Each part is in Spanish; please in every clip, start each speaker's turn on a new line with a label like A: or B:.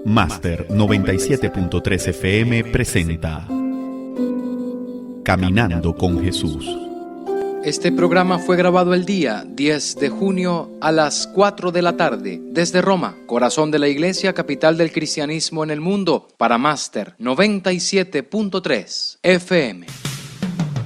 A: Máster 97.3 FM presenta Caminando con Jesús.
B: Este programa fue grabado el día 10 de junio a las 4 de la tarde desde Roma, corazón de la Iglesia, capital del cristianismo en el mundo, para Máster 97.3 FM.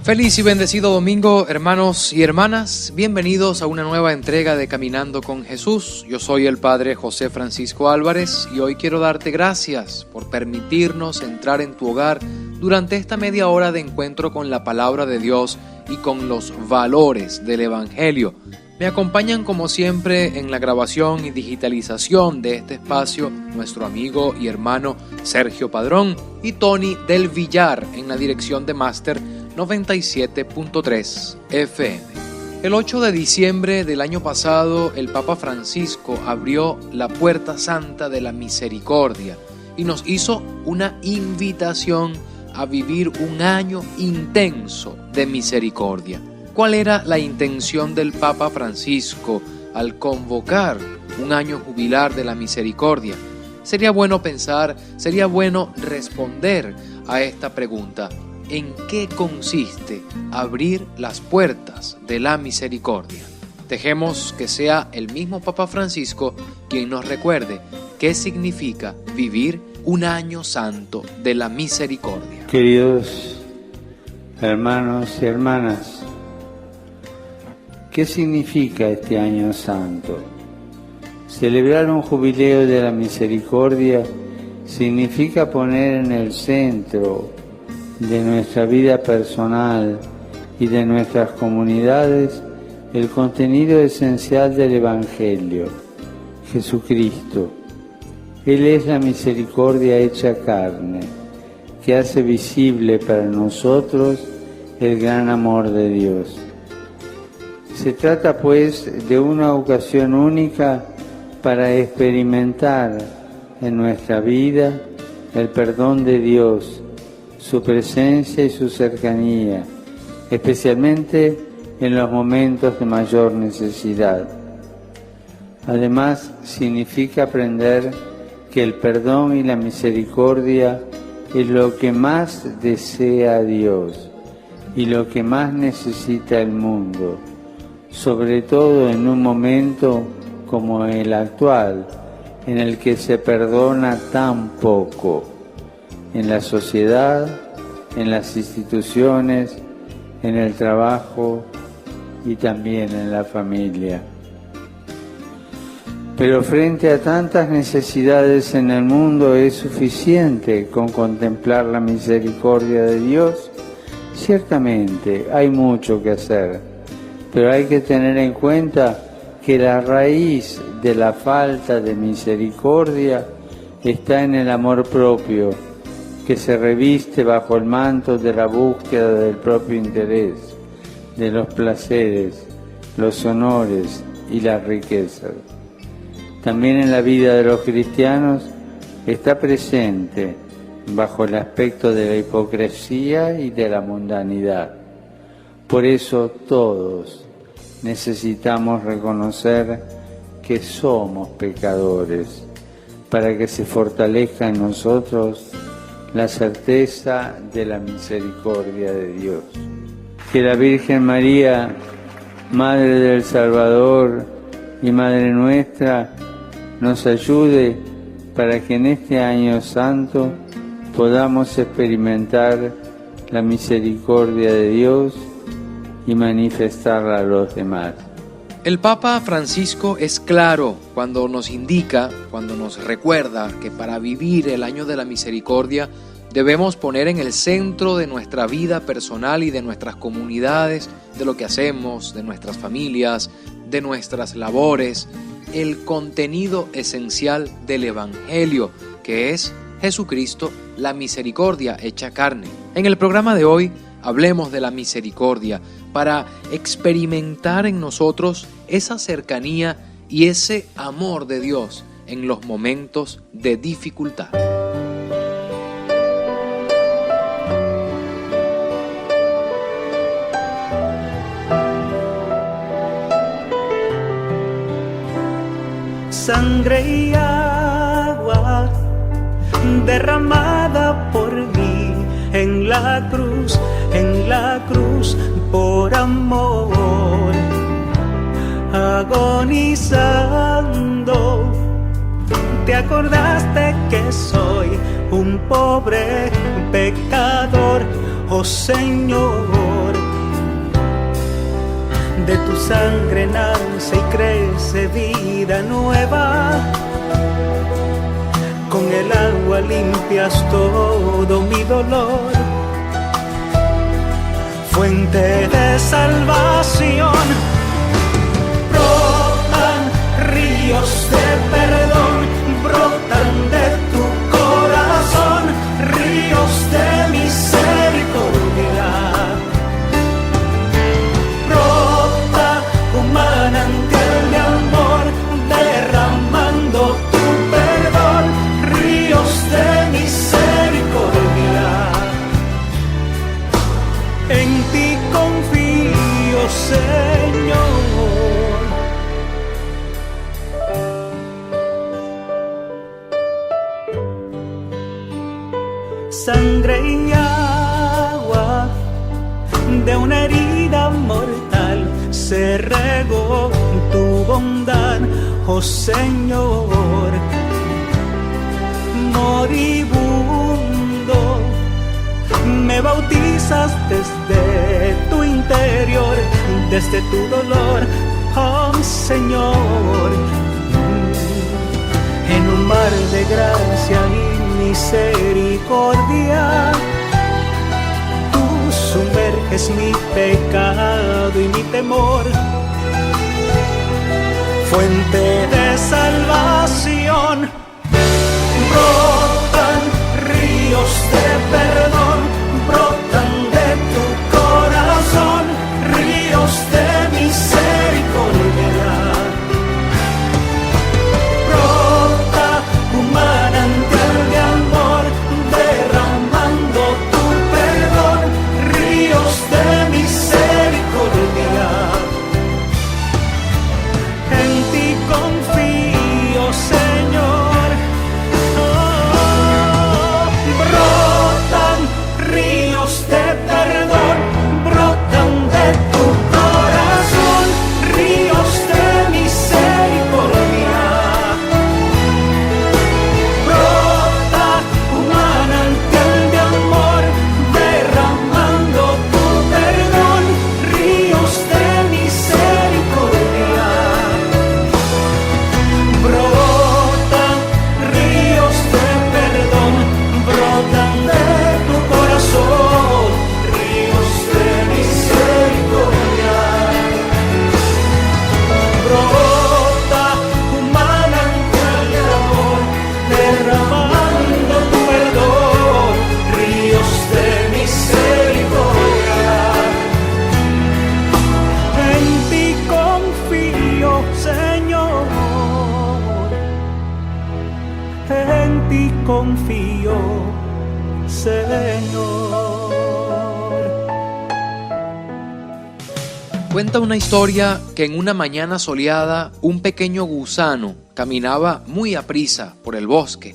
B: Feliz y bendecido domingo, hermanos y hermanas. Bienvenidos a una nueva entrega de Caminando con Jesús. Yo soy el Padre José Francisco Álvarez y hoy quiero darte gracias por permitirnos entrar en tu hogar durante esta media hora de encuentro con la palabra de Dios y con los valores del Evangelio. Me acompañan como siempre en la grabación y digitalización de este espacio nuestro amigo y hermano Sergio Padrón y Tony del Villar en la dirección de Máster 97.3 FM. El 8 de diciembre del año pasado, el Papa Francisco abrió la Puerta Santa de la Misericordia y nos hizo una invitación a vivir un año intenso de misericordia. ¿Cuál era la intención del Papa Francisco al convocar un año jubilar de la misericordia? Sería bueno pensar, sería bueno responder a esta pregunta. ¿En qué consiste abrir las puertas de la misericordia? Dejemos que sea el mismo Papa Francisco quien nos recuerde qué significa vivir un año santo de la misericordia.
C: Queridos hermanos y hermanas, ¿qué significa este año santo? Celebrar un jubileo de la misericordia significa poner en el centro de nuestra vida personal y de nuestras comunidades el contenido esencial del Evangelio, Jesucristo. Él es la misericordia hecha carne, que hace visible para nosotros el gran amor de Dios. Se trata pues de una ocasión única para experimentar en nuestra vida el perdón de Dios, su presencia y su cercanía, especialmente en los momentos de mayor necesidad. Además, significa aprender que el perdón y la misericordia es lo que más desea Dios y lo que más necesita el mundo, sobre todo en un momento como el actual, en el que se perdona tan poco, en la sociedad, en las instituciones, en el trabajo y también en la familia. Pero frente a tantas necesidades en el mundo, ¿es suficiente con contemplar la misericordia de Dios? Ciertamente, hay mucho que hacer, pero hay que tener en cuenta que la raíz de la falta de misericordia está en el amor propio, que se reviste bajo el manto de la búsqueda del propio interés, de los placeres, los honores y las riquezas. También en la vida de los cristianos está presente bajo el aspecto de la hipocresía y de la mundanidad. Por eso todos necesitamos reconocer que somos pecadores, para que se fortalezca en nosotros la certeza de la misericordia de Dios. Que la Virgen María, Madre del Salvador y Madre nuestra, nos ayude para que en este año santo podamos experimentar la misericordia de Dios y manifestarla a los demás.
B: El Papa Francisco es claro cuando nos indica, cuando nos recuerda que para vivir el año de la misericordia debemos poner en el centro de nuestra vida personal y de nuestras comunidades, de lo que hacemos, de nuestras familias, de nuestras labores, el contenido esencial del Evangelio, que es Jesucristo, la misericordia hecha carne. En el programa de hoy hablemos de la misericordia para experimentar en nosotros esa cercanía y ese amor de Dios en los momentos de dificultad.
D: Sangre y agua derramada por mí en la cruz, por amor, agonizando. Te acordaste que soy un pobre pecador, oh Señor. De tu sangre nace y crece vida nueva. Con el agua limpias todo mi dolor. Fuente de salvación, brotan ríos de perdón, brotan de tu corazón, ríos de misericordia. Brota un manantial de amor, derramando tu perdón, ríos de misericordia. En ti confío, Señor. Sangre y agua de una herida mortal se regó tu bondad, oh Señor. Moribundo, me bautizas desde tu interior, desde tu dolor, oh Señor. En un mar de gracia y misericordia, tú sumerges mi pecado y mi temor. Fuente de salvación, brotan ríos de perdón, brotan de tu corazón, ríos de misericordia. Brota un manantial de amor, derramando tu perdón, ríos de misericordia. En ti confío, Señor. Brotan ríos de perdón, brotan de tu corazón, ríos de misericordia. Brota un manantial de amor, derramando tu perdón, ríos de misericordia. Brotan ríos de perdón, brotan de tu corazón, ríos de misericordia. Brota un manantial de amor, derramando tu perdón, ríos de misericordia. En ti confío, Señor. En ti confío, Señor.
B: Cuenta una historia que en una mañana soleada un pequeño gusano caminaba muy aprisa por el bosque.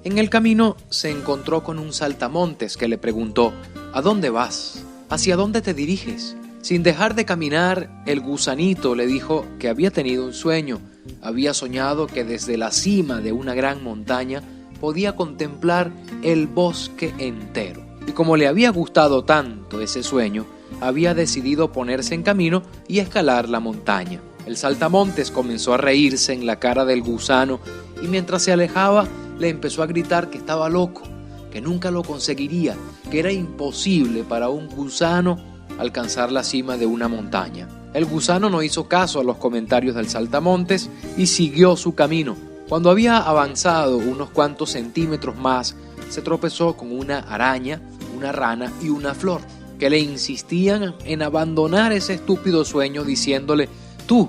B: En el camino se encontró con un saltamontes que le preguntó: ¿a dónde vas? ¿Hacia dónde te diriges? Sin dejar de caminar, el gusanito le dijo que había tenido un sueño. Había soñado que desde la cima de una gran montaña podía contemplar el bosque entero. Y como le había gustado tanto ese sueño, había decidido ponerse en camino y escalar la montaña. El saltamontes comenzó a reírse en la cara del gusano y mientras se alejaba le empezó a gritar que estaba loco, que nunca lo conseguiría, que era imposible para un gusano alcanzar la cima de una montaña. El gusano no hizo caso a los comentarios del saltamontes y siguió su camino. Cuando había avanzado unos cuantos centímetros más, se tropezó con una araña, una rana y una flor, que le insistían en abandonar ese estúpido sueño diciéndole: tú,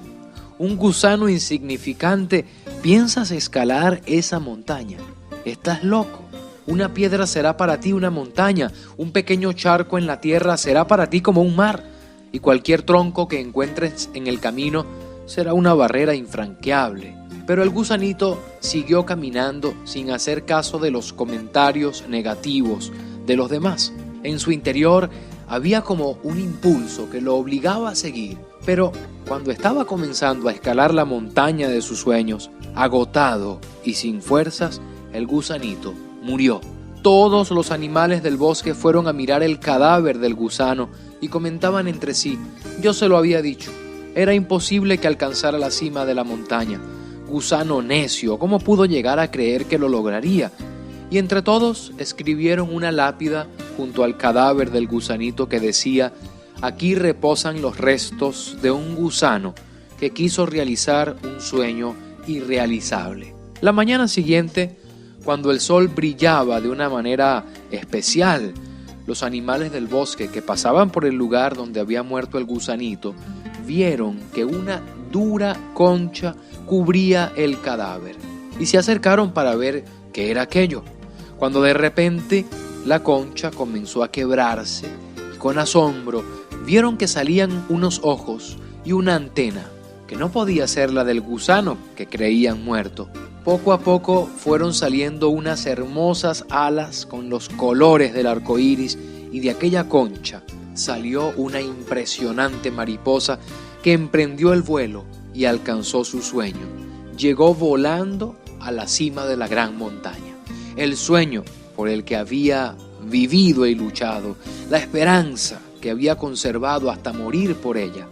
B: un gusano insignificante, ¿piensas escalar esa montaña? Estás loco. Una piedra será para ti una montaña, un pequeño charco en la tierra será para ti como un mar, y cualquier tronco que encuentres en el camino será una barrera infranqueable. Pero el gusanito siguió caminando sin hacer caso de los comentarios negativos de los demás. En su interior había como un impulso que lo obligaba a seguir. Pero cuando estaba comenzando a escalar la montaña de sus sueños, agotado y sin fuerzas, el gusanito murió. Todos los animales del bosque fueron a mirar el cadáver del gusano y comentaban entre sí: yo se lo había dicho, era imposible que alcanzara la cima de la montaña. Gusano necio, ¿cómo pudo llegar a creer que lo lograría? Y entre todos escribieron una lápida junto al cadáver del gusanito que decía: aquí reposan los restos de un gusano que quiso realizar un sueño irrealizable. La mañana siguiente, cuando el sol brillaba de una manera especial, los animales del bosque que pasaban por el lugar donde había muerto el gusanito vieron que una dura concha cubría el cadáver y se acercaron para ver qué era aquello, cuando de repente la concha comenzó a quebrarse y con asombro vieron que salían unos ojos y una antena que no podía ser la del gusano que creían muerto. Poco a poco fueron saliendo unas hermosas alas con los colores del arco iris y de aquella concha salió una impresionante mariposa que emprendió el vuelo y alcanzó su sueño. Llegó volando a la cima de la gran montaña. El sueño por el que había vivido y luchado, la esperanza que había conservado hasta morir por ella,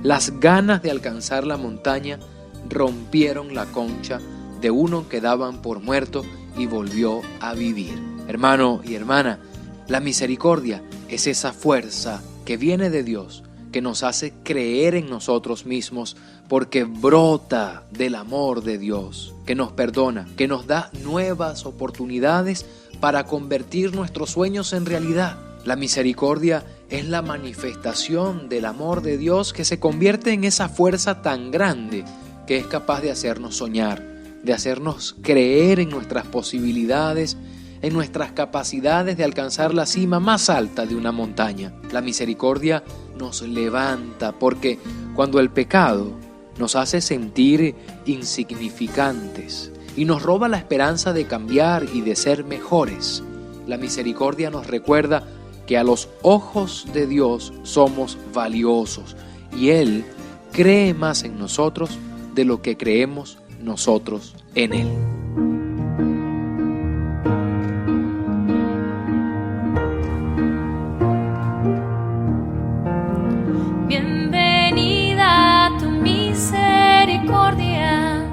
B: las ganas de alcanzar la montaña rompieron la concha de uno que daban por muerto y volvió a vivir. Hermano y hermana, la misericordia es esa fuerza que viene de Dios, que nos hace creer en nosotros mismos porque brota del amor de Dios, que nos perdona, que nos da nuevas oportunidades para convertir nuestros sueños en realidad. La misericordia es la manifestación del amor de Dios que se convierte en esa fuerza tan grande que es capaz de hacernos soñar, de hacernos creer en nuestras posibilidades, en nuestras capacidades de alcanzar la cima más alta de una montaña. La misericordia nos levanta porque cuando el pecado nos hace sentir insignificantes y nos roba la esperanza de cambiar y de ser mejores, la misericordia nos recuerda que a los ojos de Dios somos valiosos y Él cree más en nosotros de lo que creemos nosotros en Él.
E: Bienvenida a tu misericordia,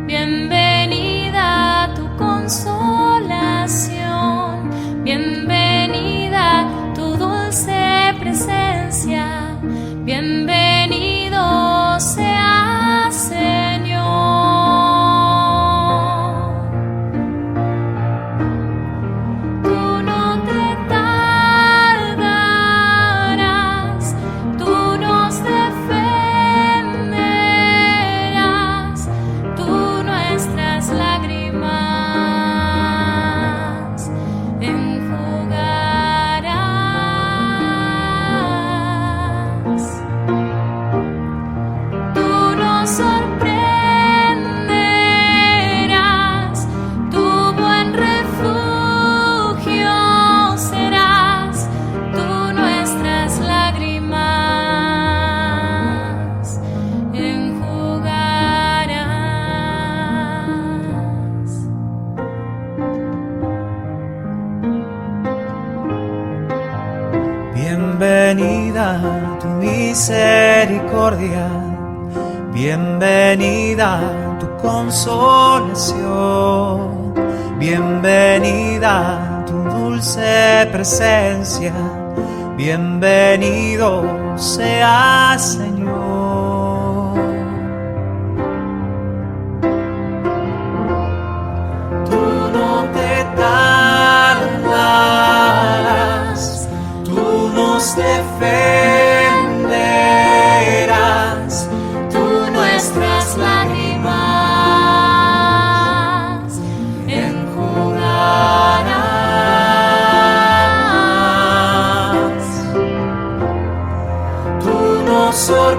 E: bienvenida a tu consolación, bienvenida a tu dulce presencia, bienvenido sea Señor.
D: Bienvenida a tu misericordia, bienvenida a tu consolación, bienvenida a tu dulce presencia, bienvenido sea Señor. Tú no te tardarás, tú nos defenderás, tú nuestras lágrimas enjugarás, tú nos sorprenderás,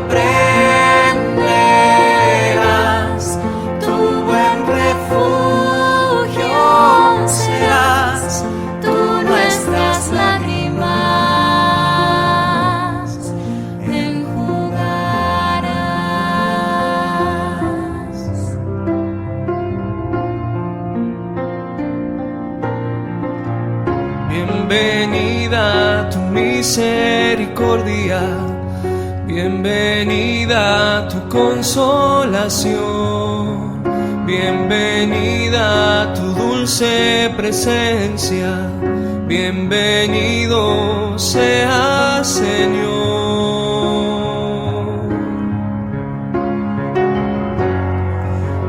F: Bienvenida tu misericordia, bienvenida tu consolación, bienvenida tu dulce presencia, bienvenido sea Señor.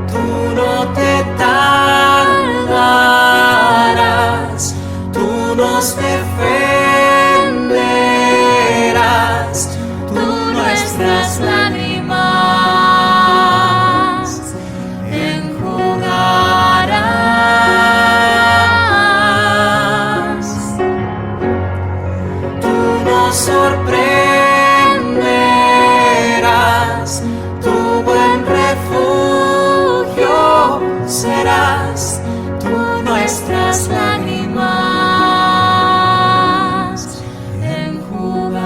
D: Tú no te tardarás, tú nos defenderás, tú nuestras lágrimas enjugarás. Tú nos sorprenderás, tu buen refugio serás, tú nuestras lágrimas enjugarás.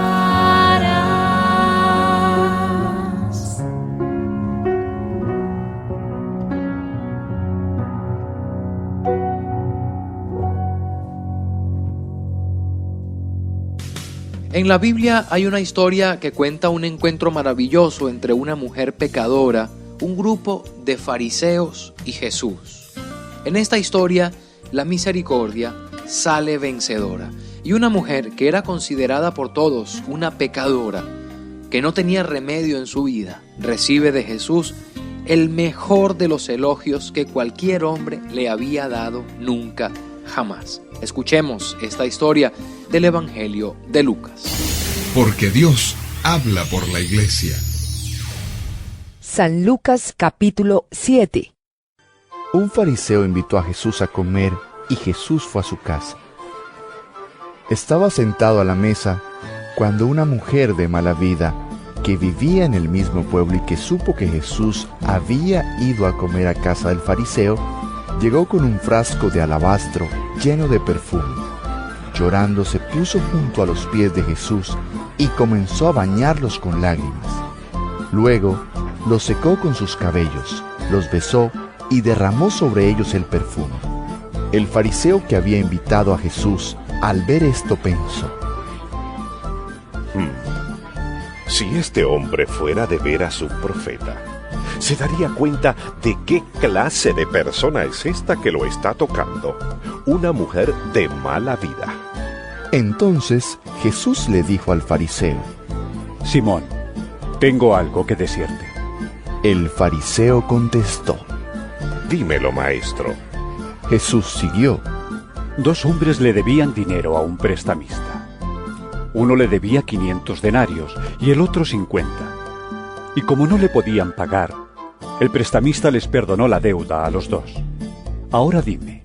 B: En la Biblia hay una historia que cuenta un encuentro maravilloso entre una mujer pecadora, un grupo de fariseos y Jesús. En esta historia, la misericordia sale vencedora y una mujer que era considerada por todos una pecadora, que no tenía remedio en su vida, recibe de Jesús el mejor de los elogios que cualquier hombre le había dado nunca, jamás. Escuchemos esta historia del Evangelio de Lucas.
G: Porque Dios habla por la iglesia.
H: San Lucas capítulo 7.
I: Un fariseo invitó a Jesús a comer y Jesús fue a su casa. Estaba sentado a la mesa cuando una mujer de mala vida que vivía en el mismo pueblo y que supo que Jesús había ido a comer a casa del fariseo, llegó con un frasco de alabastro lleno de perfume. Llorando se puso junto a los pies de Jesús y comenzó a bañarlos con lágrimas. Luego los secó con sus cabellos, los besó y derramó sobre ellos el perfume. El fariseo que había invitado a Jesús, al ver esto, pensó:
J: Si este hombre fuera de veras un profeta, se daría cuenta de qué clase de persona es esta que lo está tocando, una mujer de mala vida.
I: Entonces Jesús le dijo al fariseo:
K: Simón, tengo algo que decirte.
I: El fariseo contestó:
J: Dímelo, maestro.
I: Jesús siguió:
K: 2 hombres le debían dinero a un prestamista. Uno le debía 500 denarios y el otro 50. Y como no le podían pagar, el prestamista les perdonó la deuda a los 2. Ahora dime,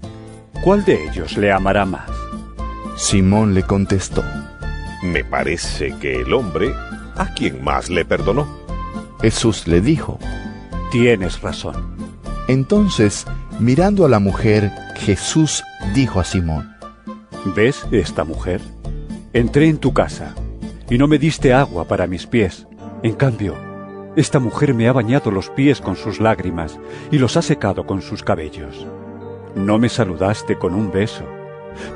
K: ¿cuál de ellos le amará más?
I: Simón le contestó:
J: Me parece que el hombre a quien más le perdonó.
I: Jesús le dijo:
K: Tienes razón.
I: Entonces, mirando a la mujer, Jesús dijo a Simón:
K: ¿Ves esta mujer? Entré en tu casa y no me diste agua para mis pies. En cambio, esta mujer me ha bañado los pies con sus lágrimas y los ha secado con sus cabellos. No me saludaste con un beso,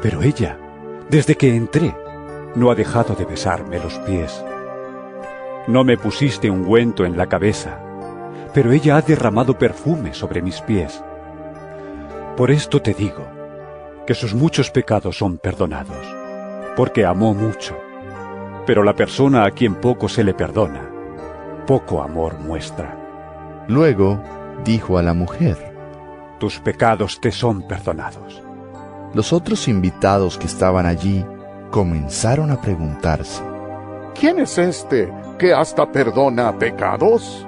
K: pero ella, desde que entré, no ha dejado de besarme los pies. No me pusiste ungüento en la cabeza, pero ella ha derramado perfume sobre mis pies. Por esto te digo, que sus muchos pecados son perdonados, porque amó mucho. Pero la persona a quien poco se le perdona, poco amor muestra.
I: Luego dijo a la mujer:
K: Tus pecados te son perdonados.
I: Los otros invitados que estaban allí comenzaron a preguntarse:
L: ¿Quién es este que hasta perdona pecados?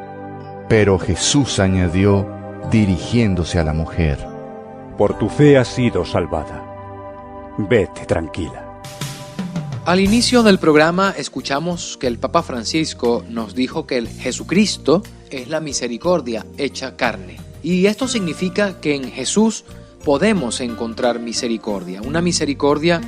I: Pero Jesús añadió, dirigiéndose a la mujer:
K: Por tu fe has sido salvada. Vete tranquila.
B: Al inicio del programa escuchamos que el Papa Francisco nos dijo que el Jesucristo es la misericordia hecha carne. Y esto significa que en Jesús podemos encontrar misericordia, una misericordia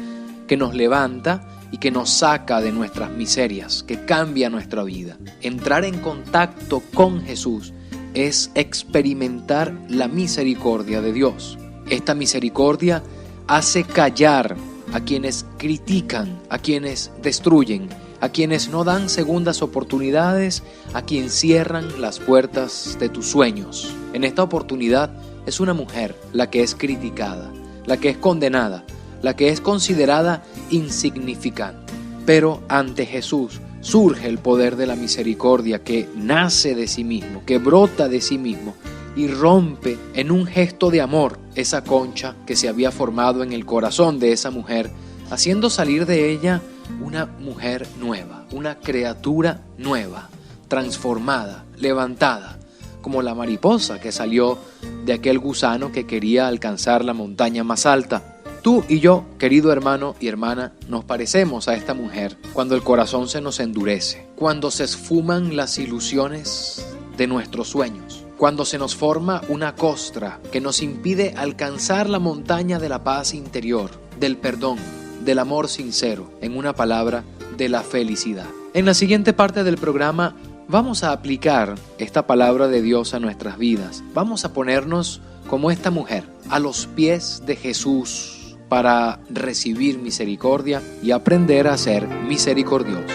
B: que nos levanta y que nos saca de nuestras miserias, que cambia nuestra vida. Entrar en contacto con Jesús es experimentar la misericordia de Dios. Esta misericordia hace callar a quienes critican, a quienes destruyen, a quienes no dan segundas oportunidades, a quienes cierran las puertas de tus sueños. En esta oportunidad es una mujer la que es criticada, la que es condenada, la que es considerada insignificante. Pero ante Jesús surge el poder de la misericordia que nace de sí mismo, que brota de sí mismo y rompe en un gesto de amor esa concha que se había formado en el corazón de esa mujer, haciendo salir de ella una mujer nueva, una criatura nueva, transformada, levantada, como la mariposa que salió de aquel gusano que quería alcanzar la montaña más alta. Tú y yo, querido hermano y hermana, nos parecemos a esta mujer cuando el corazón se nos endurece, cuando se esfuman las ilusiones de nuestros sueños, cuando se nos forma una costra que nos impide alcanzar la montaña de la paz interior, del perdón, del amor sincero, en una palabra, de la felicidad. En la siguiente parte del programa vamos a aplicar esta palabra de Dios a nuestras vidas. Vamos a ponernos como esta mujer, a los pies de Jesús, para recibir misericordia y aprender a ser misericordiosos.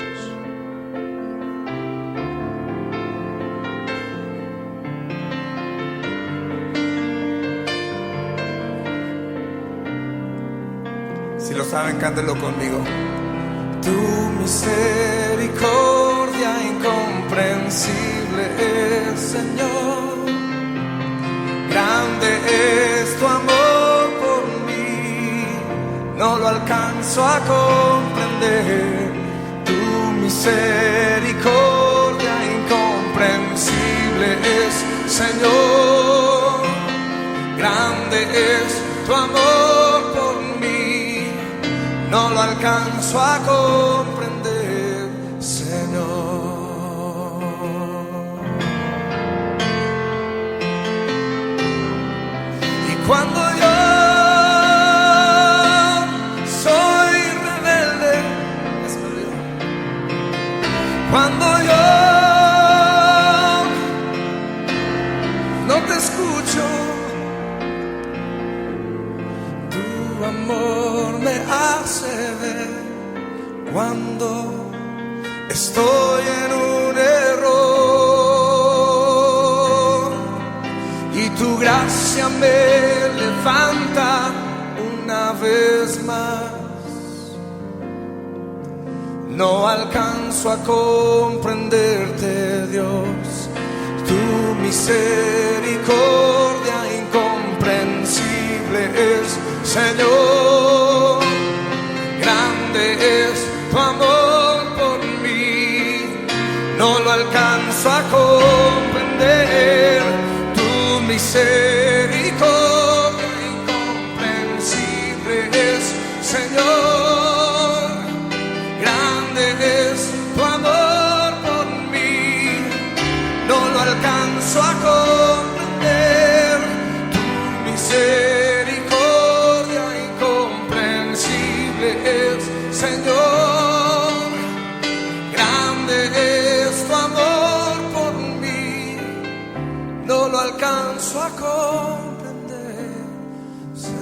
M: Si lo saben, cántenlo conmigo. Tu misericordia incomprensible es, Señor. Grande es tu amor por mí, no lo alcanzo a comprender. Tu misericordia incomprensible es, Señor. Grande es tu amor por mí, no lo alcanzo a comprender, Señor. Y cuando yo soy rebelde, cuando yo no te escucho, tu amor me hace ver cuando estoy en un error, y tu gracia me levanta una vez más. No alcanzo a comprenderte, Dios, tu misericordia incomprensible es, Señor. Grande es tu amor por mí, no lo alcanzo a comprender. Tu misericordia incomprensible es, Señor. Grande es tu amor por mí, no lo alcanzo a comprender. Tu misericordia incomprensible es, Señor. Grande es tu amor por mí, no lo alcanzo a comprender, Señor.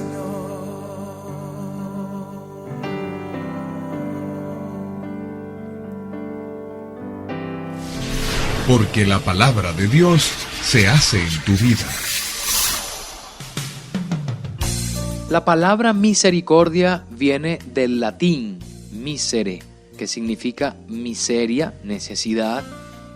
G: Porque la palabra de Dios se hace en tu vida.
B: La palabra misericordia viene del latín misere, que significa miseria, necesidad,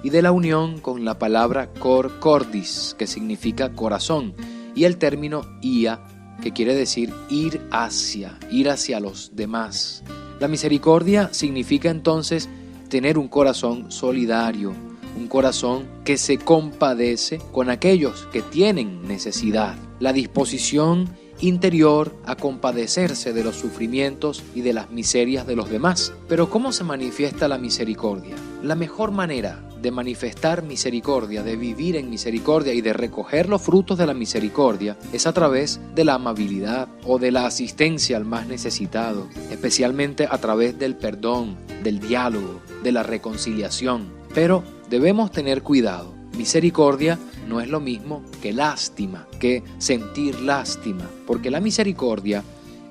B: y de la unión con la palabra cor cordis, que significa corazón, y el término ia, que quiere decir ir hacia los demás. La misericordia significa entonces tener un corazón solidario, un corazón que se compadece con aquellos que tienen necesidad, la disposición interior a compadecerse de los sufrimientos y de las miserias de los demás. Pero ¿cómo se manifiesta la misericordia? La mejor manera de manifestar misericordia, de vivir en misericordia y de recoger los frutos de la misericordia es a través de la amabilidad o de la asistencia al más necesitado, especialmente a través del perdón, del diálogo, de la reconciliación. Pero debemos tener cuidado. Misericordia no es lo mismo que lástima, que sentir lástima, porque la misericordia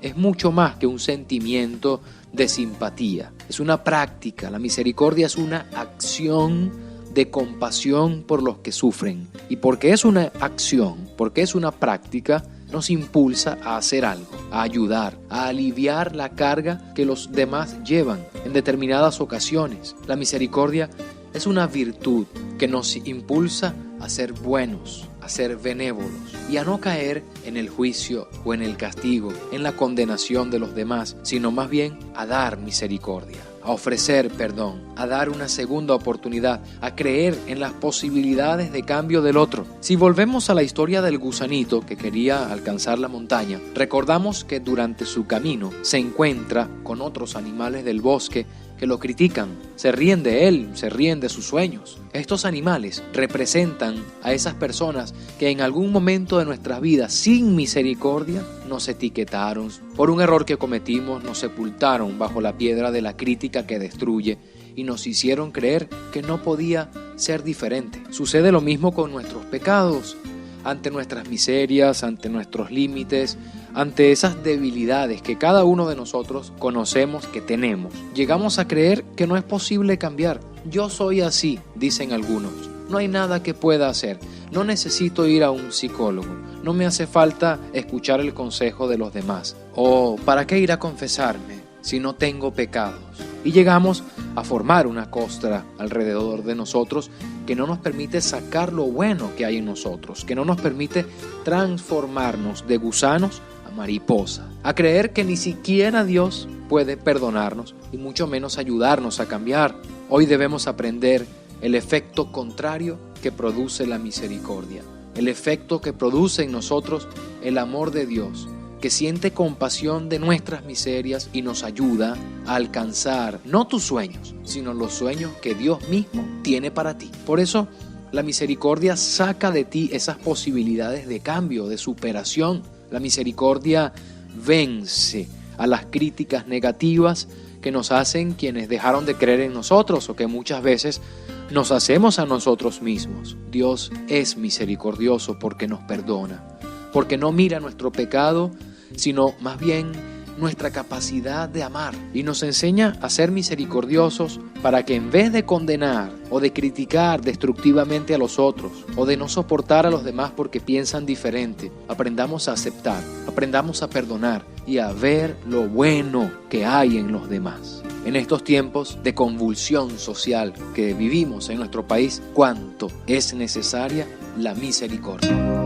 B: es mucho más que un sentimiento de simpatía. Es una práctica. La misericordia es una acción de compasión por los que sufren. Y porque es una acción, porque es una práctica, nos impulsa a hacer algo, a ayudar, a aliviar la carga que los demás llevan en determinadas ocasiones. La misericordia es una virtud que nos impulsa a ser buenos, a ser benévolos y a no caer en el juicio o en el castigo, en la condenación de los demás, sino más bien a dar misericordia, a ofrecer perdón, a dar una segunda oportunidad, a creer en las posibilidades de cambio del otro. Si volvemos a la historia del gusanito que quería alcanzar la montaña, recordamos que durante su camino se encuentra con otros animales del bosque que lo critican, se ríen de él, se ríen de sus sueños. Estos animales representan a esas personas que en algún momento de nuestras vidas, sin misericordia, nos etiquetaron. Por un error que cometimos, nos sepultaron bajo la piedra de la crítica que destruye y nos hicieron creer que no podía ser diferente. Sucede lo mismo con nuestros pecados. Ante nuestras miserias, ante nuestros límites, ante esas debilidades que cada uno de nosotros conocemos que tenemos, llegamos a creer que no es posible cambiar. Yo soy así, dicen algunos. No hay nada que pueda hacer. No necesito ir a un psicólogo. No me hace falta escuchar el consejo de los demás. O ¿para qué ir a confesarme si no tengo pecados? Y llegamos a formar una costra alrededor de nosotros que no nos permite sacar lo bueno que hay en nosotros, que no nos permite transformarnos de gusanos a mariposa, a creer que ni siquiera Dios puede perdonarnos y mucho menos ayudarnos a cambiar. Hoy debemos aprender el efecto contrario que produce la misericordia, el efecto que produce en nosotros el amor de Dios, que siente compasión de nuestras miserias y nos ayuda a alcanzar no tus sueños, sino los sueños que Dios mismo tiene para ti. Por eso, la misericordia saca de ti esas posibilidades de cambio, de superación. La misericordia vence a las críticas negativas que nos hacen quienes dejaron de creer en nosotros o que muchas veces nos hacemos a nosotros mismos. Dios es misericordioso porque nos perdona, porque no mira nuestro pecado, sino más bien nuestra capacidad de amar, y nos enseña a ser misericordiosos para que en vez de condenar o de criticar destructivamente a los otros o de no soportar a los demás porque piensan diferente, aprendamos a aceptar, aprendamos a perdonar y a ver lo bueno que hay en los demás. En estos tiempos de convulsión social que vivimos en nuestro país, cuánto es necesaria la misericordia.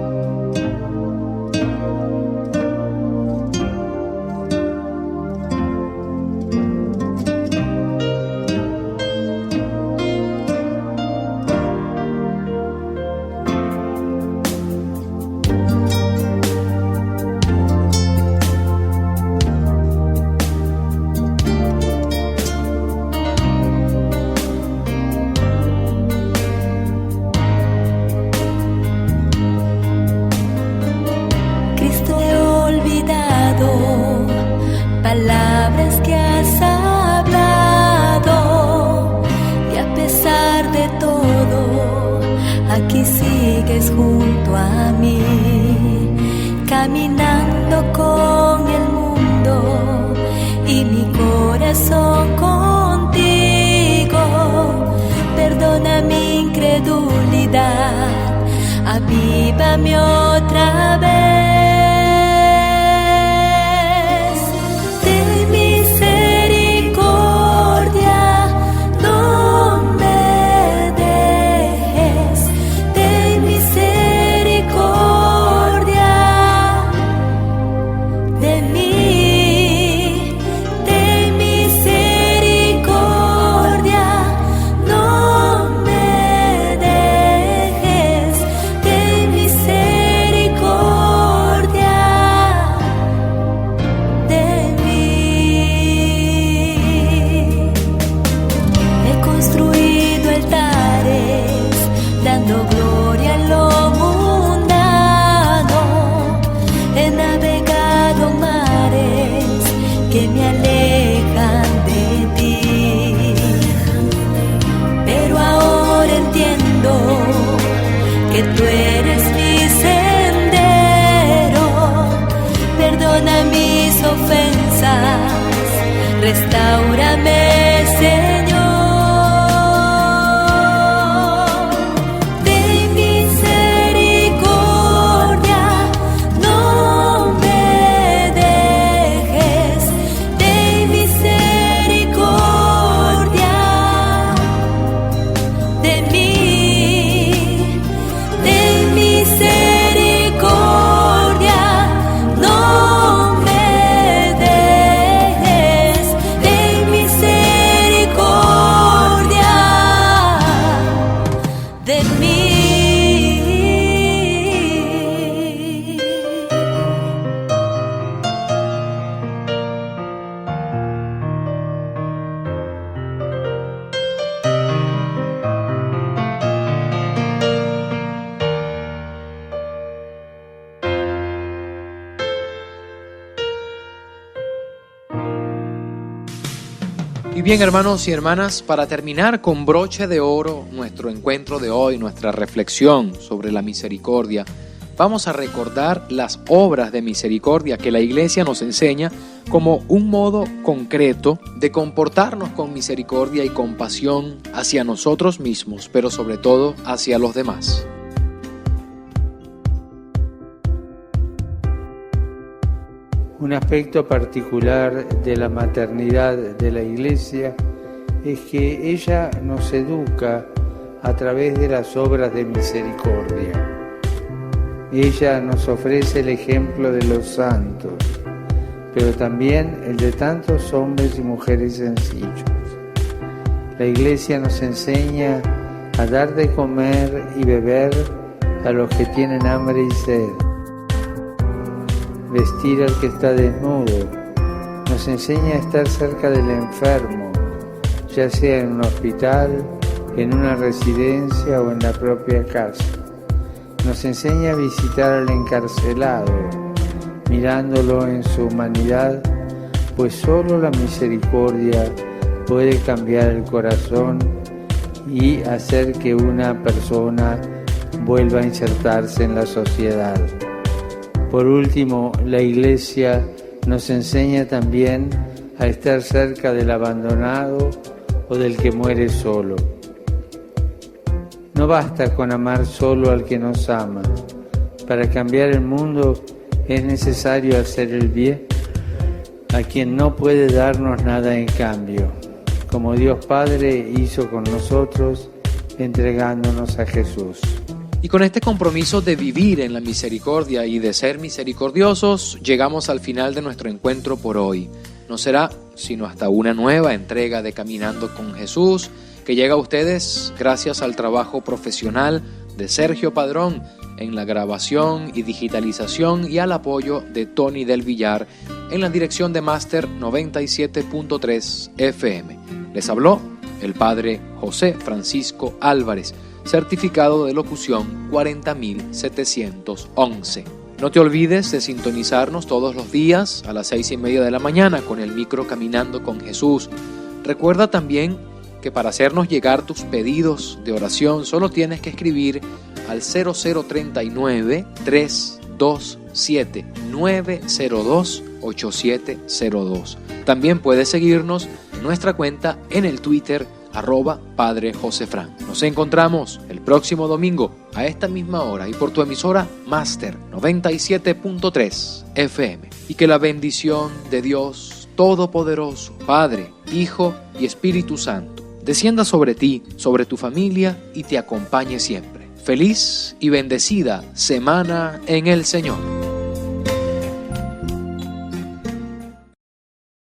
E: Palabras que has hablado y a pesar de todo aquí sigues junto a mí, caminando con el mundo y mi corazón contigo. Perdona mi incredulidad, avívame otra vez. Misericordia. Restáurame, Señor, ten misericordia, no me dejes, ten misericordia de mí, ten misericordia, no me dejes, ten misericordia de mí.
B: Y bien, hermanos y hermanas, para terminar con broche de oro nuestro encuentro de hoy, nuestra reflexión sobre la misericordia, vamos a recordar las obras de misericordia que la Iglesia nos enseña como un modo concreto de comportarnos con misericordia y compasión hacia nosotros mismos, pero sobre todo hacia los demás.
C: Un aspecto particular de la maternidad de la Iglesia es que ella nos educa a través de las obras de misericordia. Ella nos ofrece el ejemplo de los santos, pero también el de tantos hombres y mujeres sencillos. La Iglesia nos enseña a dar de comer y beber a los que tienen hambre y sed, vestir al que está desnudo, nos enseña a estar cerca del enfermo, ya sea en un hospital, en una residencia o en la propia casa. Nos enseña a visitar al encarcelado, mirándolo en su humanidad, pues solo la misericordia puede cambiar el corazón y hacer que una persona vuelva a insertarse en la sociedad. Por último, la Iglesia nos enseña también a estar cerca del abandonado o del que muere solo. No basta con amar solo al que nos ama. Para cambiar el mundo es necesario hacer el bien a quien no puede darnos nada en cambio, como Dios Padre hizo con nosotros entregándonos a Jesús.
B: Y con este compromiso de vivir en la misericordia y de ser misericordiosos, llegamos al final de nuestro encuentro por hoy. No será sino hasta una nueva entrega de Caminando con Jesús, que llega a ustedes gracias al trabajo profesional de Sergio Padrón en la grabación y digitalización y al apoyo de Tony del Villar en la dirección de Máster 97.3 FM. Les habló el Padre José Francisco Álvarez, certificado de locución 40.711. No te olvides de sintonizarnos todos los días a las 6:30 de la mañana con el micro Caminando con Jesús. Recuerda también que para hacernos llegar tus pedidos de oración solo tienes que escribir al 0039-327-902-8702. También puedes seguirnos en nuestra cuenta en el Twitter @Padre José Fran. Nos encontramos el próximo domingo a esta misma hora y por tu emisora Máster 97.3 FM. Y que la bendición de Dios Todopoderoso, Padre, Hijo y Espíritu Santo, descienda sobre ti, sobre tu familia y te acompañe siempre. Feliz y bendecida semana en el Señor.